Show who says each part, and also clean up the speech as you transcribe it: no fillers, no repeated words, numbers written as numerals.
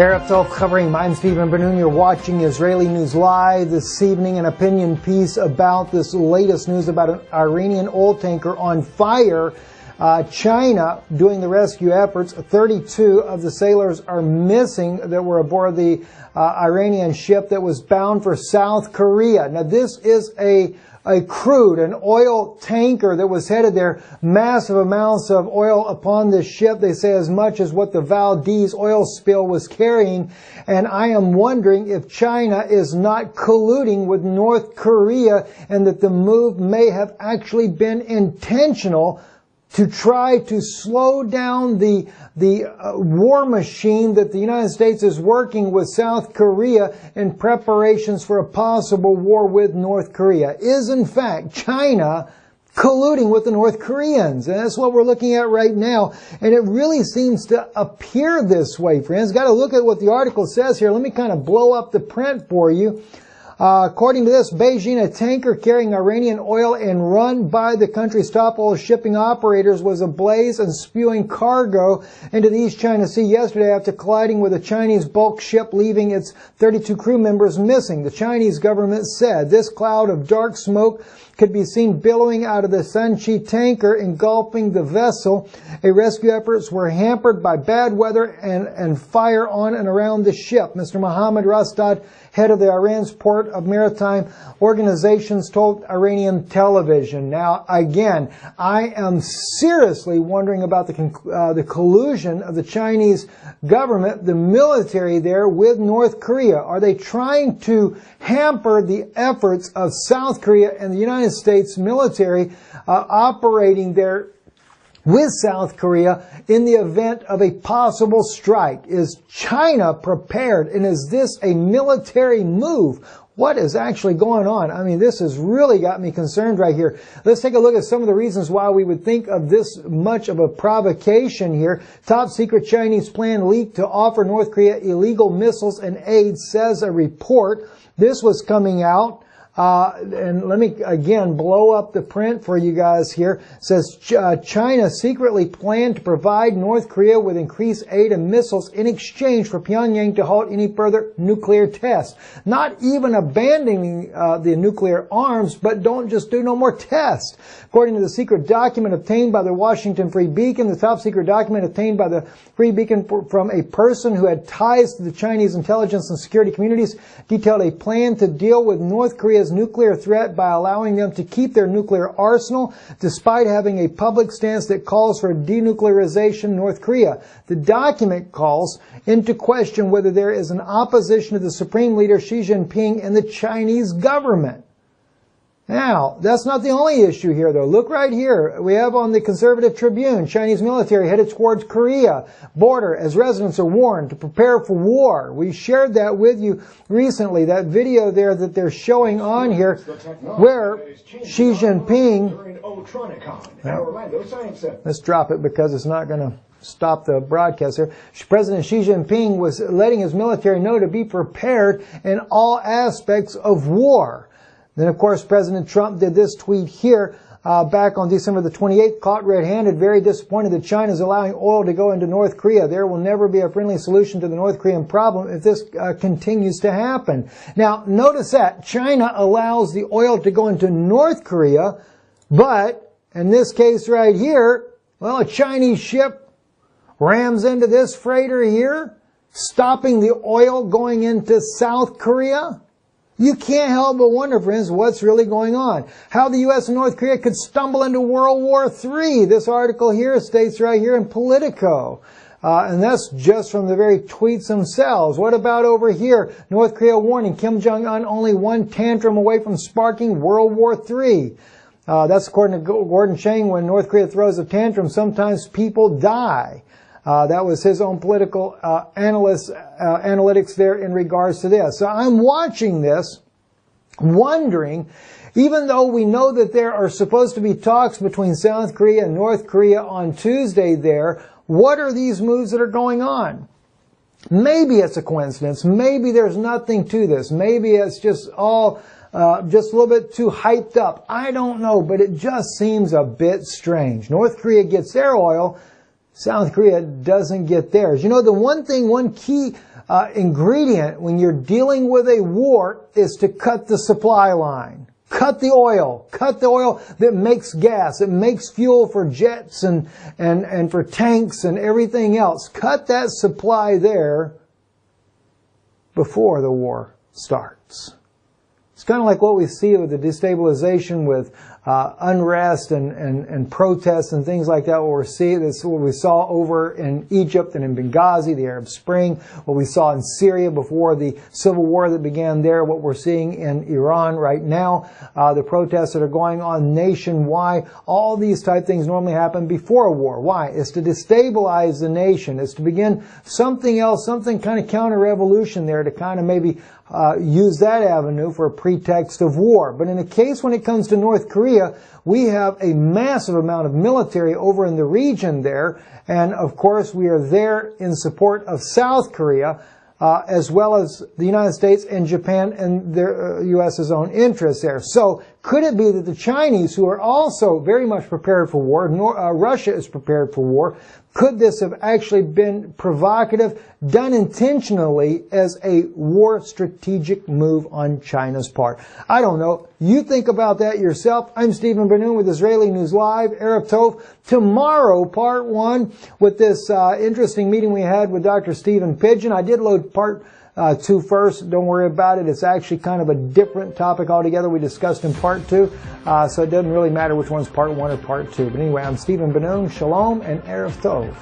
Speaker 1: Arab 12 covering. I'm Stephen Benoon. You're watching Israeli News Live this evening. An opinion piece about this latest news about an Iranian oil tanker on fire. China doing the rescue efforts. 32 of the sailors are missing that were aboard the Iranian ship that was bound for South Korea. Now this is a crude, an oil tanker that was headed there. Massive amounts of oil upon this ship. They say as much as what the Valdez oil spill was carrying. And I am wondering if China is not colluding with North Korea and that the move may have actually been intentional to try to slow down the war machine that the United States is working with South Korea in preparations for a possible war with North Korea. Is in fact China colluding with the North Koreans? And that's what we're looking at right now. And it really seems to appear this way, friends. Got to look at what the article says here. Let me kind of blow up the print for you. According to this, Beijing, a tanker carrying Iranian oil and run by the country's top oil shipping operators, was ablaze and spewing cargo into the East China Sea yesterday after colliding with a Chinese bulk ship, leaving its 32 crew members missing. The Chinese government said this cloud of dark smoke could be seen billowing out of the Sanchi tanker, engulfing the vessel. Rescue efforts were hampered by bad weather and fire on and around the ship. Mr. Mohammed Rastad, head of the Iran's Port of Maritime Organizations, told Iranian television. Now, again, I am seriously wondering about the collusion of the Chinese government, the military there, with North Korea. Are they trying to hamper the efforts of South Korea and the United States military operating there with South Korea in the event of a possible strike? Is China prepared, and is this a military move? What is actually going on? I mean, this has really got me concerned right here. Let's take a look at some of the reasons why we would think of this much of a provocation here. Top secret Chinese plan leaked to offer North Korea illegal missiles and aid, says a report. This was coming out. And let me again blow up the print for you guys here. It says China secretly planned to provide North Korea with increased aid and missiles in exchange for Pyongyang to halt any further nuclear tests. Not even abandoning the nuclear arms, but don't just do no more tests. According to the secret document obtained by the Washington Free Beacon, the top secret document obtained by the Free Beacon from a person who had ties to the Chinese intelligence and security communities detailed a plan to deal with North Korea's nuclear threat by allowing them to keep their nuclear arsenal despite having a public stance that calls for denuclearization of North Korea. The document calls into question whether there is an opposition to the Supreme Leader Xi Jinping and the Chinese government. Now, that's not the only issue here, though. Look right here. We have on the Conservative Tribune, Chinese military headed towards Korea border as residents are warned to prepare for war. We shared that with you recently, that video there that they're showing on here, where Xi Jinping... Let's drop it because it's not going to stop the broadcast here. President Xi Jinping was letting his military know to be prepared in all aspects of war. Then, of course, President Trump did this tweet here back on December the 28th, caught red-handed, very disappointed that China is allowing oil to go into North Korea. There will never be a friendly solution to the North Korean problem if this continues to happen. Now, notice that China allows the oil to go into North Korea, but in this case right here, well, a Chinese ship rams into this freighter here, stopping the oil going into South Korea. You can't help but wonder, friends, what's really going on. How the U.S. and North Korea could stumble into World War III. This article here states right here in Politico. And that's just from the very tweets themselves. What about over here? North Korea warning Kim Jong-un only one tantrum away from sparking World War III. That's according to Gordon Chang. When North Korea throws a tantrum, sometimes people die. That was his own political analytics there in regards to this. So I'm watching this, wondering, even though we know that there are supposed to be talks between South Korea and North Korea on Tuesday there, what are these moves that are going on? Maybe it's a coincidence. Maybe there's nothing to this. Maybe it's just all just a little bit too hyped up. I don't know, but it just seems a bit strange. North Korea gets their oil. South Korea doesn't get theirs. You know, the one key ingredient when you're dealing with a war is to cut the supply line. Cut the oil that makes gas, that makes fuel for jets and for tanks and everything else. Cut that supply there before the war starts. It's kind of like what we see with the destabilization with unrest and protests and things like that. This is what we saw over in Egypt and in Benghazi, the Arab Spring, what we saw in Syria before the civil war that began there, what we're seeing in Iran right now, the protests that are going on nationwide. All these type things normally happen before a war. Why? It's to destabilize the nation. It's to begin something else, something kind of counter-revolution there to kind of maybe use that avenue for a pretext of war. But in a case when it comes to North Korea, we have a massive amount of military over in the region there, and of course we are there in support of South Korea, as well as the United States and Japan and the U.S.'s own interests there. So could it be that the Chinese, who are also very much prepared for war, Russia is prepared for war, could this have actually been provocative, done intentionally as a war strategic move on China's part? I don't know. You think about that yourself. I'm Stephen Benoon with Israeli News Live, Erev Tov. Tomorrow, part 1 with this interesting meeting we had with Dr. Stephen Pidgeon. I did load part 2 first. Don't worry about it. It's actually kind of a different topic altogether we discussed in part 2. So it doesn't really matter which one's part 1 or part 2. But anyway, I'm Stephen Benoon. Shalom and Erev Tov.